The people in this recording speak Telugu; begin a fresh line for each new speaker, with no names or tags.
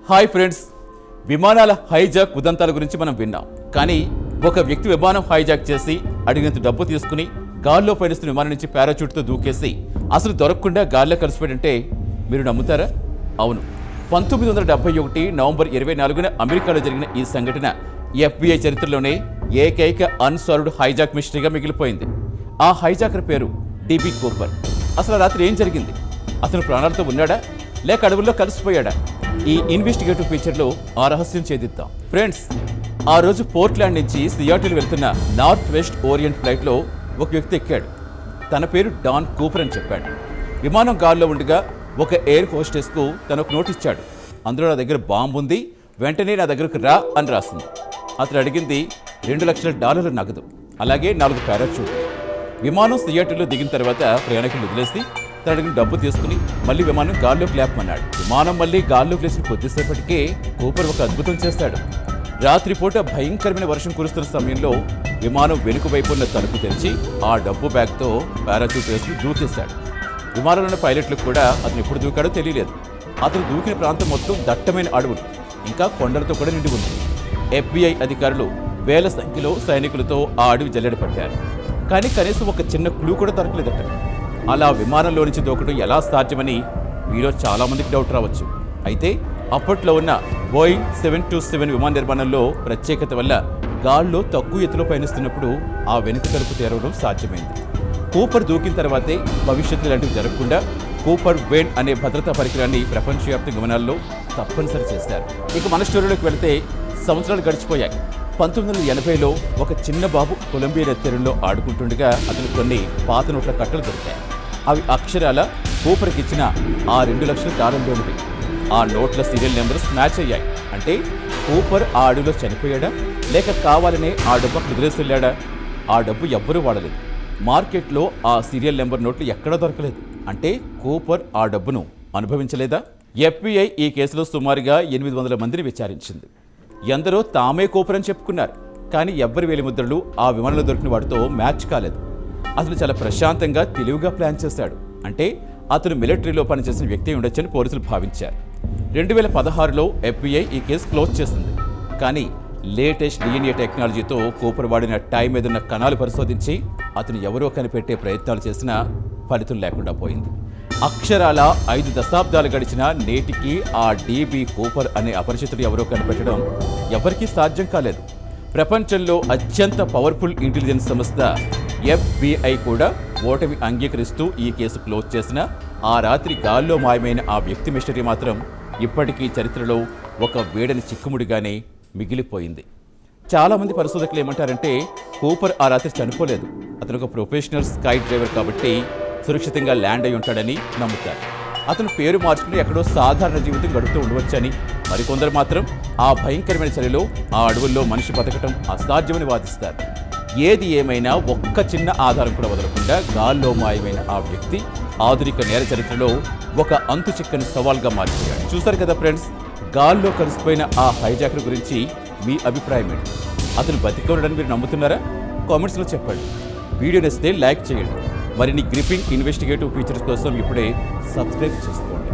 హాయ్ ఫ్రెండ్స్, విమానాల హైజాక్ ఉదంతాల గురించి మనం విన్నాం. కానీ ఒక వ్యక్తి విమానం హైజాక్ చేసి అడిగినంత డబ్బు తీసుకుని గాల్లో పయనిస్తున్న విమానం నుంచి పారాచూట్తో దూకేసి అసలు దొరకకుండా గాల్లో కలిసిపోయాడంటే మీరు నమ్ముతారా? అవును, 1971 నవంబర్ 24న అమెరికాలో జరిగిన ఈ సంఘటన FBI చరిత్రలోనే ఏకైక అన్సాల్వ్డ్ హైజాక్ మిస్టరీగా మిగిలిపోయింది. ఆ హైజాకర్ పేరు డిబి కూపర్. అసలు రాత్రి ఏం జరిగింది? అతను ప్రాణాలతో ఉన్నాడా లేక అడవుల్లో కలిసిపోయాడా? ఈ ఇన్వెస్టిగేటివ్ ఫీచర్లో ఆ రహస్యం ఛేదిద్దాం. ఫ్రెండ్స్, ఆ రోజు పోర్ట్లాండ్ నుంచి సియాటిల్ వెళ్తున్న నార్త్ వెస్ట్ ఓరియంట్ ఫ్లైట్లో ఒక వ్యక్తి ఎక్కాడు. తన పేరు డాన్ కూపర్ అని చెప్పాడు. విమానం గాల్లో ఉండగా ఒక ఎయిర్ హోస్టెస్కు తను ఒక నోట్ ఇచ్చాడు. అందులో నా దగ్గర బాంబు ఉంది, వెంటనే నా దగ్గరకు రా అని రాసింది. అతను అడిగింది $2 లక్షల నగదు, అలాగే 4 పారాచూట్. విమానం సియాటిల్లో దిగిన తర్వాత ప్రయాణికులు వదిలేసి తన అడిగిన డబ్బు తీసుకుని మళ్ళీ విమానం గాల్లోకి లేపమన్నాడు. విమానం మళ్ళీ గాల్లోకి లేచిన కొద్దిసేపటికే కూపర్ ఒక అద్భుతం చేస్తాడు. రాత్రిపూట భయంకరమైన వర్షం కురుస్తున్న సమయంలో విమానం వెనుక వైపు ఉన్న తలుపు తెరిచి ఆ డబ్బు బ్యాగ్తో పారాచూట్ వేసుకుని దూకేశాడు. విమానంలో ఉన్న పైలట్లకు కూడా అతను ఎప్పుడు దూకాడో తెలియలేదు. అతను దూకిన ప్రాంతం మొత్తం దట్టమైన అడవులు, ఇంకా కొండలతో కూడా నిండి ఉంది. FBI అధికారులు వేల సంఖ్యలో సైనికులతో ఆ అడవి జల్లెడ పట్టారు. కానీ కనీసం ఒక చిన్న క్లూ కూడా దొరకలేదట. అలా విమానంలో నుంచి దూకడం ఎలా సాధ్యమని మీలో చాలా మందికి డౌట్ రావచ్చు. అయితే అప్పట్లో ఉన్న బోయింగ్ 727 విమాన నిర్మాణంలో ప్రత్యేకత వల్ల గాల్లో తక్కువ ఎత్తులో పయనిస్తున్నప్పుడు ఆ వెనుక తలుపు తెరవడం సాధ్యమైంది. కూపర్ దూకిన తర్వాతే భవిష్యత్తు లాంటివి జరగకుండా కూపర్ వేన్ అనే భద్రతా పరికరాన్ని ప్రపంచవ్యాప్త విమానాల్లో తప్పనిసరి చేశారు. ఇక మన స్టోరీలోకి వెళితే సంవత్సరాలు గడిచిపోయాయి. 1980లో ఒక చిన్న బాబు కొలంబియా తీరంలో ఆడుకుంటుండగా అతను కొన్ని పాత నోట్ల కట్టలు దొరికాయి. అవి అక్షరాల కూపర్కి ఇచ్చిన ఆ $2 లక్షల ఆ నోట్ల సీరియల్ నెంబర్స్ మ్యాచ్ అయ్యాయి. అంటే కూపర్ ఆ అడవిలో చనిపోయాడా లేక కావాలనే ఆ డబ్బు వదిలేసి వెళ్ళాడా? ఆ డబ్బు ఎవ్వరూ వాడలేదు. మార్కెట్లో ఆ సీరియల్ నెంబర్ నోట్లు ఎక్కడా దొరకలేదు. అంటే కూపర్ ఆ డబ్బును అనుభవించలేదా? FBI ఈ కేసులో సుమారుగా 800 మందిని విచారించింది. ఎందరో తామే కూపర్ అని చెప్పుకున్నారు. కానీ ఎవ్వరి వేలిముద్రలు ఆ విమానంలో దొరికిన వాటితో మ్యాచ్ కాలేదు. అతను చాలా ప్రశాంతంగా తెలివిగా ప్లాన్ చేశాడు. అంటే అతను మిలిటరీలో పనిచేసిన వ్యక్తి ఉండొచ్చని పోలీసులు భావించారు. 2016లో FBI ఈ కేసు క్లోజ్ చేసింది. కానీ లేటెస్ట్ DNA టెక్నాలజీతో కూపర్ వాడిన టైం మీదున్న కణాలు పరిశోధించి అతను ఎవరో కనిపెట్టే ప్రయత్నాలు చేసినా ఫలితం లేకుండా పోయింది. అక్షరాల 5 దశాబ్దాలు గడిచినా నేటికి ఆ డిబి కూపర్ అనే అపరిచితుడు ఎవరో కనిపెట్టడం ఎవరికీ సాధ్యం కాలేదు. ప్రపంచంలో అత్యంత పవర్ఫుల్ ఇంటెలిజెన్స్ సంస్థ FBI కూడా ఓటమి అంగీకరిస్తూ ఈ కేసు క్లోజ్ చేసిన ఆ రాత్రి గాల్లో మాయమైన ఆ వ్యక్తి మిస్టరీ మాత్రం ఇప్పటికీ చరిత్రలో ఒక వేడని చిక్కుముడిగానే మిగిలిపోయింది. చాలామంది పరిశోధకులు ఏమంటారంటే కూపర్ ఆ రాత్రి చనిపోలేదు. అతను ఒక ప్రొఫెషనల్ స్కై డ్రైవర్ కాబట్టి సురక్షితంగా ల్యాండ్ అయి ఉంటాడని నమ్ముతారు. అతను పేరు మార్చుకుని ఎక్కడో సాధారణ జీవితం గడుపుతూ ఉండవచ్చని, మరికొందరు మాత్రం ఆ భయంకరమైన చలిలో ఆ అడవుల్లో మనిషి బతకటం అసాధ్యమని వాదిస్తారు. ఏది ఏమైనా ఒక్క చిన్న ఆధారం కూడా వదలకుండా గాల్లో మాయమైన ఆ వ్యక్తి ఆధునిక నేర చరిత్రలో ఒక అంతు చిక్కని సవాల్గా మారిపోయాడు. చూశారు కదా ఫ్రెండ్స్, గాల్లో కలిసిపోయిన ఆ హైజాకర్ గురించి మీ అభిప్రాయం ఏంటి? అతను బతికి ఉండడానికి మీరు నమ్ముతున్నారా? కామెంట్స్లో చెప్పండి. వీడియో నచ్చితే లైక్ చేయండి. మరిన్ని గ్రిప్పింగ్ ఇన్వెస్టిగేటివ్ ఫీచర్స్ కోసం ఇప్పుడే సబ్స్క్రైబ్ చేసుకోండి.